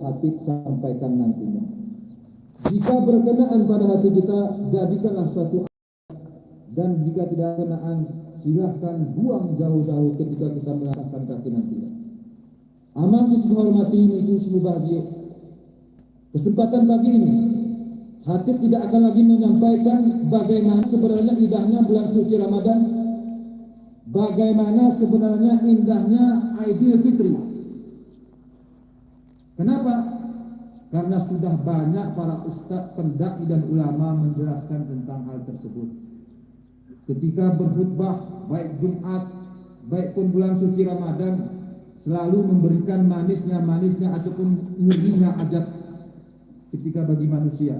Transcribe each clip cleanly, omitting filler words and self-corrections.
Hatib sampaikan nantinya. Jika berkenaan pada hati kita, jadikanlah suatu dan jika tidak berkenaan, silahkan buang jauh-jauh ketika kita melangkahkan kaki nantinya. Amal dihormati itu semua bahagia. Kesempatan pagi ini, Hatib tidak akan lagi menyampaikan bagaimana sebenarnya indahnya bulan suci Ramadan, bagaimana sebenarnya indahnya Idul Fitri. Kenapa? Karena sudah banyak para ustadz, pendai dan ulama menjelaskan tentang hal tersebut. Ketika berkhutbah, baik Jumat, baik pun bulan suci Ramadan, selalu memberikan manisnya ataupun nyerinya ajab ketika bagi manusia.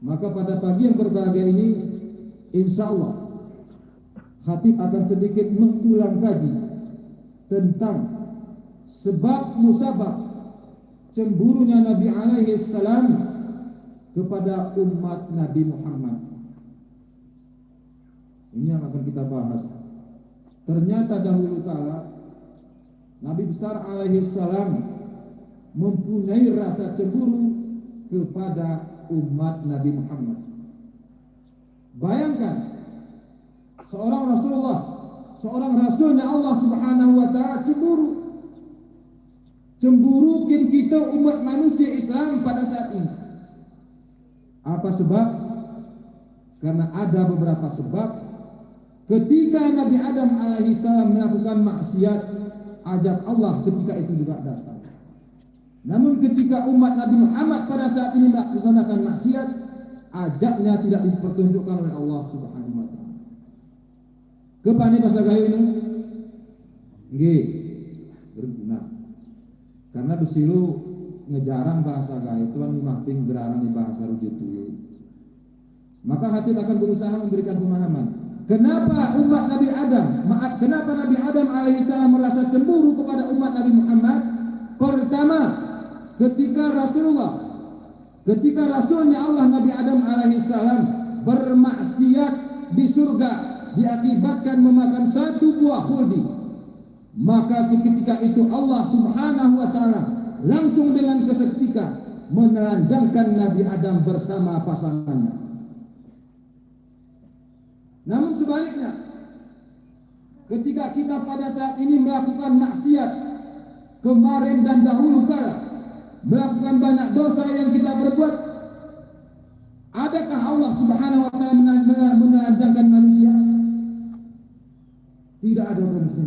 Maka pada pagi yang berbahagia ini, insya Allah, Hatib akan sedikit mengulang kaji tentang sebab musabab cemburunya Nabi alaihi salam kepada umat Nabi Muhammad. Ini yang akan kita bahas. Ternyata dahulu kala Nabi besar alaihi salam mempunyai rasa cemburu kepada umat Nabi Muhammad. Bayangkan seorang Rasulullah, seorang Rasulnya Allah Subhanahu wa Ta'ala cemburukin kita umat manusia Islam pada saat ini. Apa sebab? Karena ada beberapa sebab. Ketika Nabi Adam alaihi salam melakukan maksiat, ajab Allah ketika itu juga datang. Namun ketika umat Nabi Muhammad pada saat ini melaksanakan maksiat, ajabnya tidak dipertunjukkan oleh Allah Subhanahu wa Ta'ala. Kepani bahasa gayo ini? Nggih, berguna. Karena besilu ngejarang bahasa gayo itu kan mimahping geraran di bahasa rujuk tuyu. Maka hati akan berusaha memberikan pemahaman. Kenapa umat Nabi Adam, kenapa Nabi Adam alaihissalam merasa cemburu kepada umat Nabi Muhammad? Pertama, ketika Rasulnya Allah Nabi Adam alaihissalam bermaksiat di surga diakibatkan memakan satu buah khuldi, maka seketika itu Allah Subhanahu wa Ta'ala langsung dengan keseketika menelanjangkan Nabi Adam bersama pasangannya. Namun sebaliknya, ketika kita pada saat ini melakukan maksiat kemarin dan dahulu kala, melakukan banyak dosa yang kita berbuat, adakah Allah Subhanahu wa Ta'ala menelanjangkan manusia? Tidak ada manusia.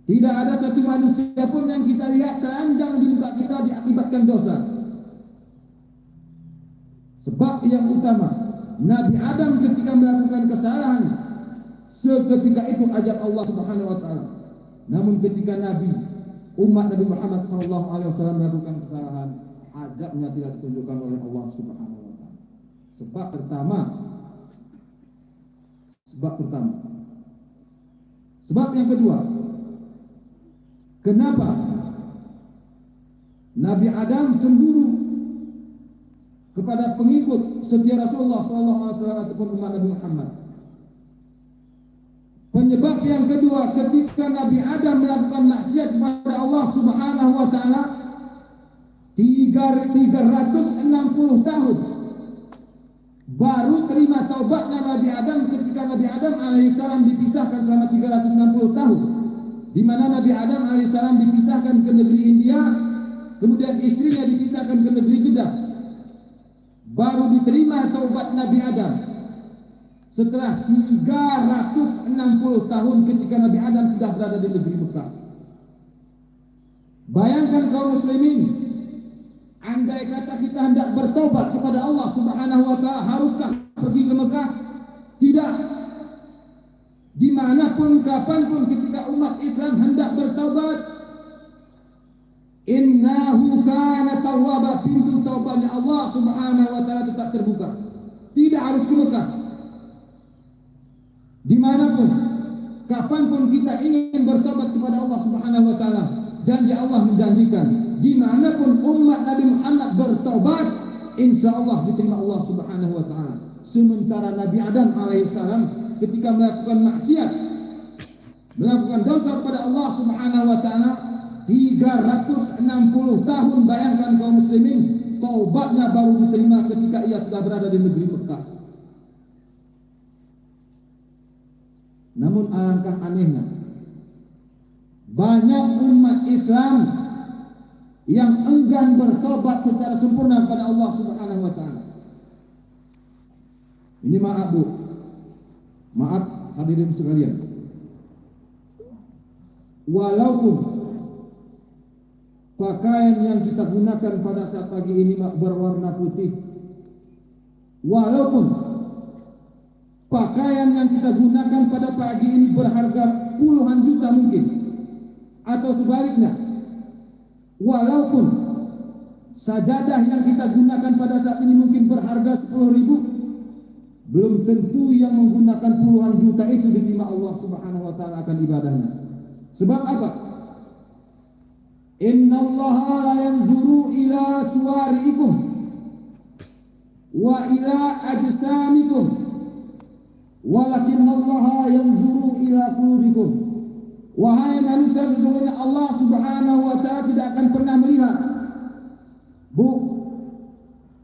Tidak ada satu manusia pun yang kita lihat telanjang di muka kita diakibatkan dosa. Sebab yang utama, Nabi Adam ketika melakukan kesalahan, seketika itu ajab Allah Subhanahu wa Ta'ala. Namun ketika umat Nabi Muhammad SAW melakukan kesalahan, ajabnya tidak ditunjukkan oleh Allah Subhanahu wa Ta'ala. Sebab pertama. Sebab yang kedua, kenapa Nabi Adam cemburu kepada pengikut setia Rasulullah SAW ataupun umat Nabi Muhammad? Penyebab yang kedua, ketika Nabi Adam melakukan maksiat kepada Allah Subhanahu wa Ta'ala 360 tahun baru terima taubatnya Nabi Adam ketika Nabi Adam alaihissalam dipisahkan selama 360 tahun, di mana Nabi Adam alaihissalam dipisahkan ke negeri India, kemudian istrinya dipisahkan ke negeri Jeddah. Baru diterima taubat Nabi Adam setelah 360 tahun ketika Nabi Adam sudah berada di negeri Mekah. Bayangkan kaum muslimin, andai kata kita hendak bertobat kepada Allah Subhanahu wa Ta'ala, haruskah pergi ke Mekah? Tidak. Dimanapun, kapanpun ketika umat Islam hendak bertobat, innahu kana tawwaba, pintu taubatnya Allah Subhanahu wa Ta'ala tetap terbuka. Tidak harus ke Mekah. Dimanapun, kapanpun kita ingin bertobat kepada Allah Subhanahu wa Ta'ala, janji Allah menjanjikan, dimanapun umat Nabi Muhammad bertobat, insya Allah diterima Allah Subhanahu wa Ta'ala. Sementara Nabi Adam alaihissalam ketika melakukan maksiat, melakukan dosa kepada Allah Subhanahu wa Ta'ala, 360 tahun, bayangkan kaum muslimin, taubatnya baru diterima ketika ia sudah berada di negeri Mekah. Namun alangkah anehnya, banyak umat Islam yang enggan bertobat secara sempurna kepada Allah Subhanahu wa taala. Ini maaf Bu, maaf hadirin sekalian. Walaupun pakaian yang kita gunakan pada saat pagi ini berwarna putih, walaupun pakaian yang kita gunakan pada pagi ini berharga puluhan juta mungkin, atau sebaliknya, walaupun sajadah yang kita gunakan pada saat ini mungkin berharga 10.000, belum tentu yang menggunakan puluhan juta itu diterima Allah Subhanahu wa taala akan ibadahnya. Sebab apa? Inna Allah la yanzuru ila suwarikum wa ila ajsamikum, walakin Allah yanzuru ila qulubikum. Wahai manusia, sesungguhnya Allah Subhanahu wa taala tidak akan pernah melihat, Bu,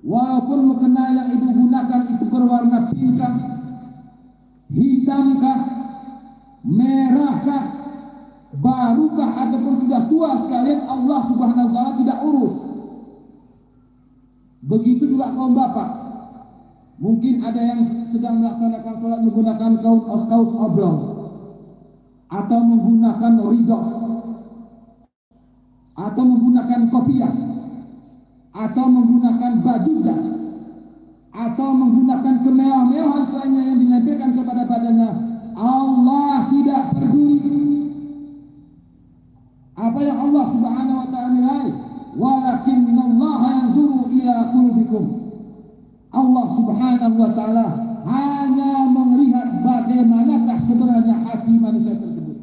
walaupun mukena yang ibu gunakan itu berwarna pinkah, hitamkah, merahkah, barukah ataupun sudah tua sekalian, Allah Subhanahu wa taala tidak urus. Begitu juga kaum bapak. Mungkin ada yang sedang melaksanakan salat menggunakan kaos oblong, atau menggunakan ridho, atau menggunakan kopiah, atau menggunakan baju jas, atau menggunakan kemewah-mewahan selainnya yang dilempelkan kepada badannya. Allah tidak peduli. Apa yang Allah Subhanahu wa taala nilai? Walakinnallaha yanzuru ila qulubikum. Allah Subhanahu wa taala hanya melihat bagaimanakah sebenarnya hati manusia tersebut.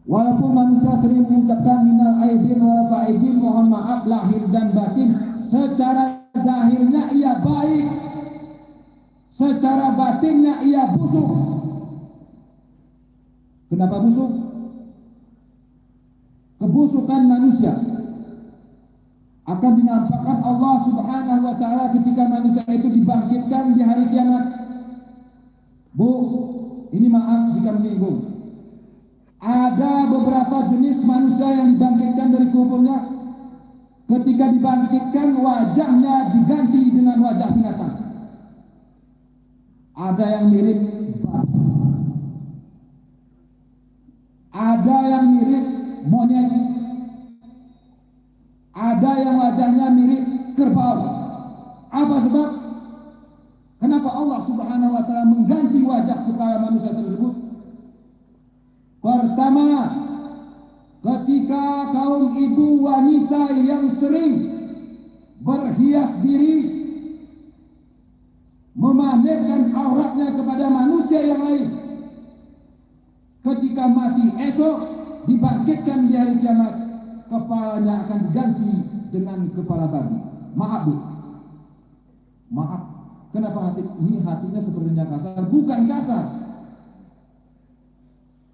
Walaupun manusia sering mengucapkan minal aidin wal faizin, mohon maaf lahir dan batin, secara zahirnya ia baik, secara batinnya ia busuk. Kenapa busuk? Kebusukan manusia akan dinampakkan Allah Subhanahu wa taala ketika manusia itu dibangkitkan di hari kiamat. Bu, ini maaf jika menyinggung. Ada beberapa jenis manusia yang dibangkitkan dari kuburnya. Ketika dibangkitkan, wajahnya diganti dengan wajah binatang. Ada yang mirip babi, ada yang mirip monyet, ada yang wajahnya mirip kerbau. Apa sebab? Kenapa Allah Subhanahu wa taala mengganti wajah kepala manusia tersebut? Pertama, ketika kaum ibu wanita yang sering berhias diri, memamerkan auratnya kepada manusia yang lain, ketika mati esok dibangkitkan di hari kiamat, kepalanya akan diganti dengan kepala babi. Maaf Bu, maaf. Kenapa hatinya sepertinya kasar? Bukan kasar.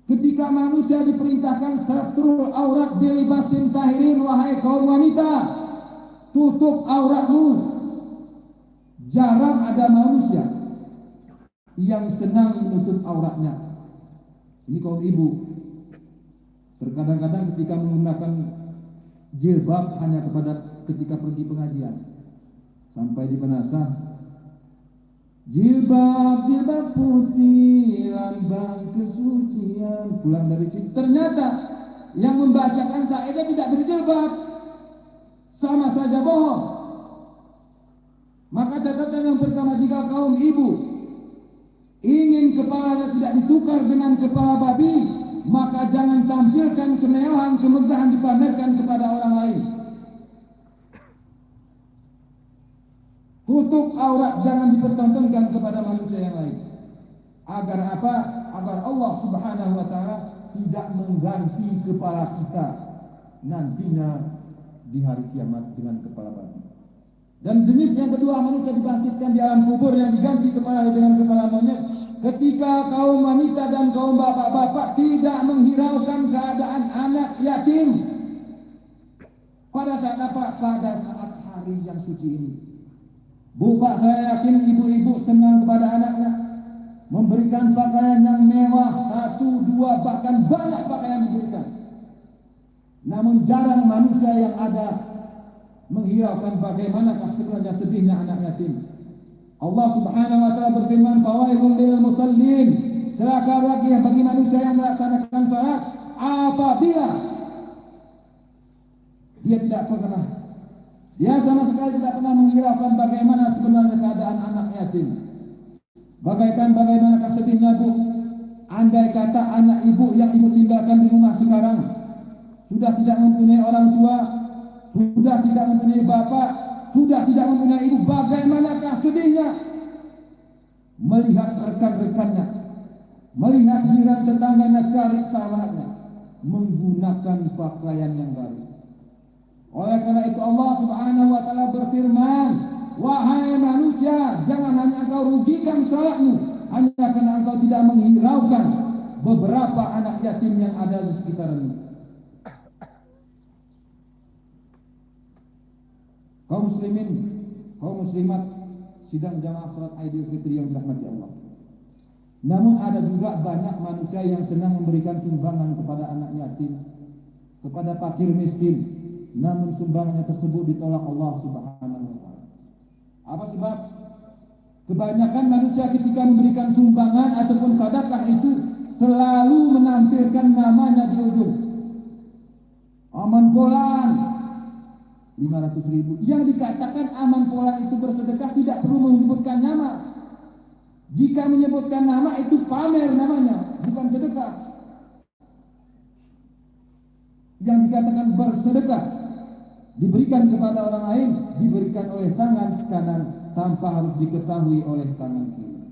Ketika manusia diperintahkan satrul aurat bilibasin tahirin, wahai kaum wanita, tutup auratmu. Jarang ada manusia yang senang menutup auratnya. Ini kaum ibu. Terkadang-kadang ketika menggunakan jilbab hanya ketika pergi pengajian, sampai di penasah, jilbab putih lambang kesucian. Pulang dari sini ternyata yang membacakan syairnya tidak berjilbab, sama saja bohong. Maka catatan yang pertama, jika kaum ibu ingin kepalanya tidak ditukar dengan kepala babi, maka jangan tampilkan kemewahan, kemegahan dipamerkan kepada orang lain. Tutup aurat, jangan dipertontonkan kepada manusia yang lain. Agar apa? Agar Allah Subhanahu wa taala tidak mengganti kepala kita nantinya di hari kiamat dengan kepala babi. Dan jenis yang kedua, manusia dibangkitkan di alam kubur yang diganti kepala dengan kepala monyet. Ketika kaum wanita dan kaum bapak-bapak tidak menghiraukan keadaan anak yatim. Pada saat apa? Pada saat hari yang suci ini. Bu, Pak, saya yakin ibu-ibu senang kepada anaknya. Memberikan pakaian yang mewah, 1, 2, bahkan banyak pakaian diberikan. Namun jarang manusia yang ada menghiraukan bagaimanakah sebenarnya sedihnya anak yatim. Allah Subhanahu wa taala berfirman, "Fawailul lil musallin." Celaka bagi manusia yang melaksanakan salat apabila dia sama sekali tidak pernah menghiraukan bagaimana sebenarnya keadaan anak yatim. Bagaimanakah sedihnya, Bu, andai kata anak ibu yang ibu tinggalkan di rumah sekarang sudah tidak mempunyai orang tua, sudah tidak mempunyai bapak, sudah tidak mempunyai ibu. Bagaimanakah sedihnya melihat rekan-rekannya, melihat jiran tetangganya, karib sahabatnya menggunakan pakaian yang baru. Oleh karena itu Allah Subhanahu wa taala berfirman, "Wahai manusia, jangan hanya engkau rugikan salatmu hanya karena engkau tidak menghiraukan beberapa anak yatim yang ada di sekitarmu." Kaum muslimin, kaum muslimat, sidang jamaah salat Idul Fitri yang dirahmati Allah. Namun ada juga banyak manusia yang senang memberikan sumbangan kepada anak yatim, kepada fakir miskin. Namun sumbangannya tersebut ditolak Allah Subhanahu wa taala. Apa sebab? Kebanyakan manusia ketika memberikan sumbangan ataupun sedekah itu selalu menampilkan namanya di ujung. Aman Polan 500.000. Yang dikatakan Aman Polan itu bersedekah tidak perlu menyebutkan nama. Jika menyebutkan nama itu pamer namanya, bukan sedekah. Yang dikatakan bersedekah diberikan kepada orang lain, diberikan oleh tangan kanan tanpa harus diketahui oleh tangan kiri.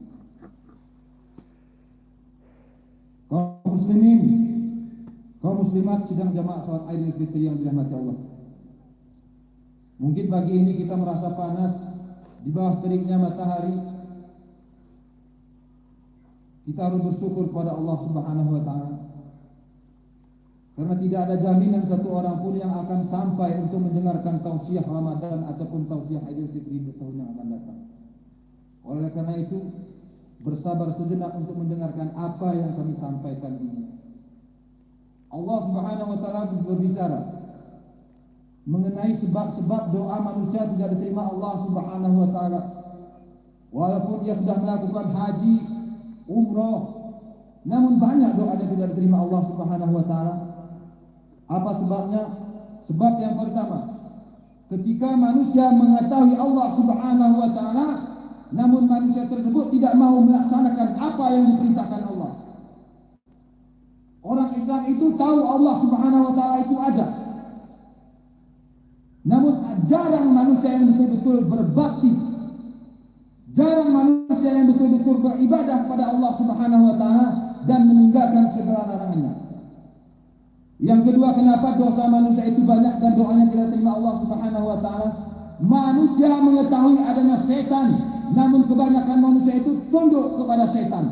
Kaum muslimin, kaum muslimat sidang jamaah salat Idul Fitri yang dirahmati Allah. Mungkin pagi ini kita merasa panas di bawah teriknya matahari. Kita harus bersyukur kepada Allah Subhanahu wa taala. Karena tidak ada jaminan satu orang pun yang akan sampai untuk mendengarkan tausiah Ramadan ataupun tausiah Idul Fitri di tahun yang akan datang. Oleh karena itu, bersabar sejenak untuk mendengarkan apa yang kami sampaikan ini. Allah Subhanahu wa taala berbicara mengenai sebab-sebab doa manusia tidak diterima Allah Subhanahu wa taala. Walaupun dia sudah melakukan haji, umroh, namun banyak doanya tidak diterima Allah Subhanahu wa taala. Apa sebabnya? Sebab yang pertama, ketika manusia mengetahui Allah Subhanahu wa taala, namun manusia tersebut tidak mau melaksanakan apa yang diperintahkan Allah. Orang Islam itu tahu Allah Subhanahu wa taala itu ada. Namun jarang manusia yang betul-betul berbakti. Jarang manusia yang betul-betul beribadah kepada Allah Subhanahu wa taala dan meninggalkan segala larangannya. Yang kedua, kenapa dosa manusia itu banyak dan doanya tidak terima Allah Subhanahu wa taala? Manusia mengetahui adanya setan, namun kebanyakan manusia itu tunduk kepada setan.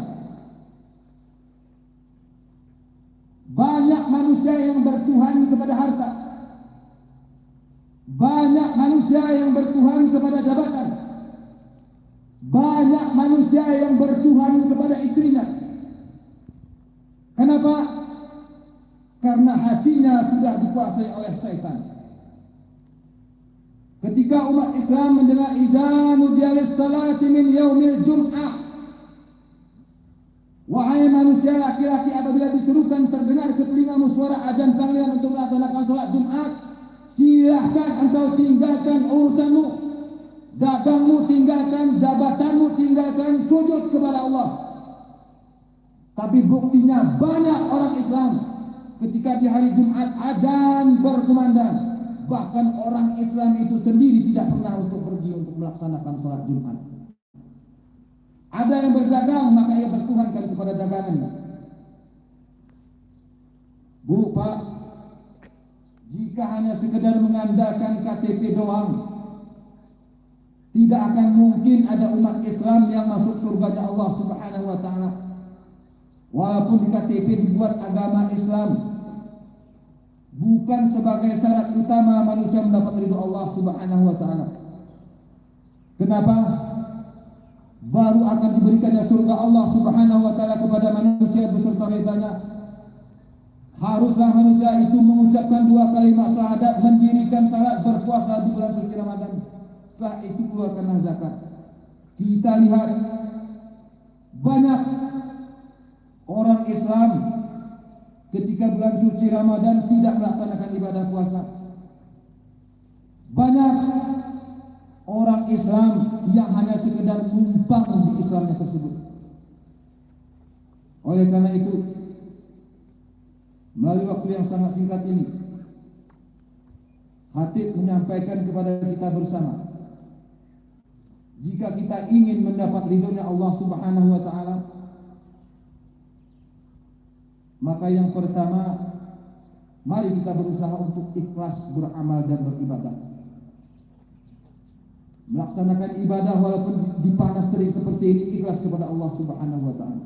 Banyak manusia yang bertuhan kepada harta. Banyak manusia yang bertuhan kepada jabatan. Banyak manusia yang bertuhan kepada istrinya. Kenapa? Karena hatinya sudah dikuasai oleh syaitan. Ketika umat Islam mendengar idza nudiya lis-salati min yaumil jum'ah, wahai manusia laki-laki, apabila diserukan terdengar ke telingamu suara azan panggilan untuk melaksanakan salat Jumat, silahkan engkau tinggalkan urusanmu, dagangmu tinggalkan, jabatanmu tinggalkan, sujud kepada Allah. Tapi buktinya banyak orang Islam ketika di hari Jumat azan berkumandang, bahkan orang Islam itu sendiri tidak pernah untuk pergi untuk melaksanakan salat Jumat. Ada yang berdagang, maka ia bertuhankan kepada dagangannya. Bu, Pak, jika hanya sekedar mengandalkan KTP doang, mungkin ada umat Islam yang masuk surganya Allah Subhanahu wa taala walaupun di KTP dibuat agama Islam, bukan sebagai syarat utama manusia mendapat ridho Allah Subhanahu wa taala. Kenapa? Baru akan diberikannya surga Allah Subhanahu wa taala kepada manusia beserta ridhanya. Haruslah manusia itu mengucapkan 2 kalimat syahadat, mendirikan salat, berpuasa di bulan suci Ramadan. Setelah itu keluarkanlah zakat. Kita lihat banyak orang Islam ketika bulan suci Ramadan tidak melaksanakan ibadah puasa. Banyak orang Islam yang hanya sekedar numpang di Islamnya tersebut. Oleh karena itu, melalui waktu yang sangat singkat ini, khatib menyampaikan kepada kita bersama, jika kita ingin mendapat ridhonya Allah Subhanahu wa taala, maka yang pertama, mari kita berusaha untuk ikhlas beramal dan beribadah. Melaksanakan ibadah walaupun di panas terik seperti ini, ikhlas kepada Allah Subhanahu wa taala.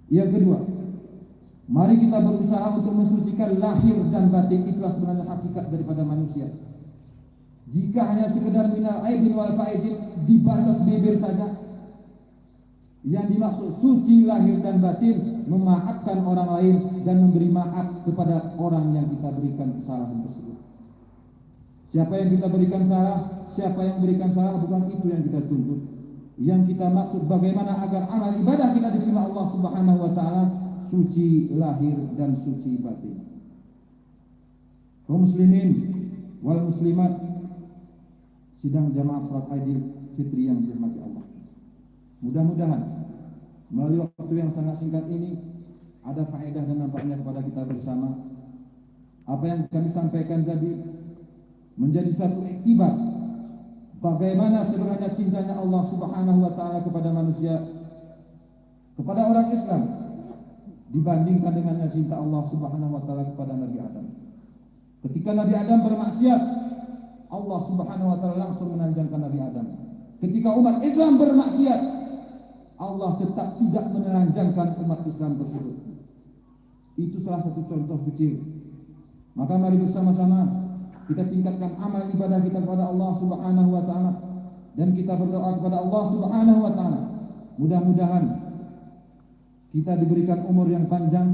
Yang kedua, mari kita berusaha untuk mensucikan lahir dan batin, itulah sebenarnya hakikat daripada manusia. Jika hanya sekedar minal aidin wal faidin, dibatas bibir saja, yang dimaksud suci lahir dan batin, memaafkan orang lain dan memberi maaf kepada orang yang kita berikan kesalahan tersebut. Siapa yang kita berikan salah, siapa yang berikan salah, bukan itu yang kita tuntut. Yang kita maksud bagaimana agar amal ibadah kita diterima Allah Subhanahu wa taala, suci lahir dan suci batin. Kaum muslimin wal muslimat, sidang jamaah salat Idul Fitri yang dirahmati Allah. Mudah-mudahan melalui waktu yang sangat singkat ini ada faedah dan nampaknya kepada kita bersama. Apa yang kami sampaikan tadi menjadi suatu iktibar bagaimana sebenarnya cintanya Allah Subhanahu wa taala kepada manusia, kepada orang Islam, dibandingkan dengannya cinta Allah Subhanahu wa taala kepada Nabi Adam. Ketika Nabi Adam bermaksiat, Allah Subhanahu wa taala langsung menanjangkan Nabi Adam. Ketika umat Islam bermaksiat, Allah tetap tidak menelanjangkan umat Islam tersebut. Itu salah satu contoh kecil. Maka mari bersama-sama kita tingkatkan amal ibadah kita kepada Allah Subhanahu wa taala dan kita berdoa kepada Allah Subhanahu wa taala. Mudah-mudahan kita diberikan umur yang panjang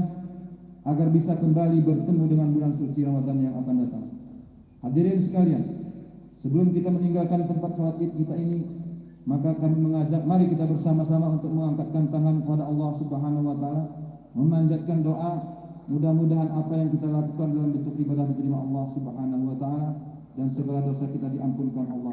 agar bisa kembali bertemu dengan bulan suci Ramadan yang akan datang. Hadirin sekalian, sebelum kita meninggalkan tempat salat Id kita ini, maka kami mengajak mari kita bersama-sama untuk mengangkatkan tangan kepada Allah Subhanahu wa taala, memanjatkan doa. Mudah-mudahan apa yang kita lakukan dalam bentuk ibadah diterima Allah Subhanahu wa taala dan segala dosa kita diampunkan Allah.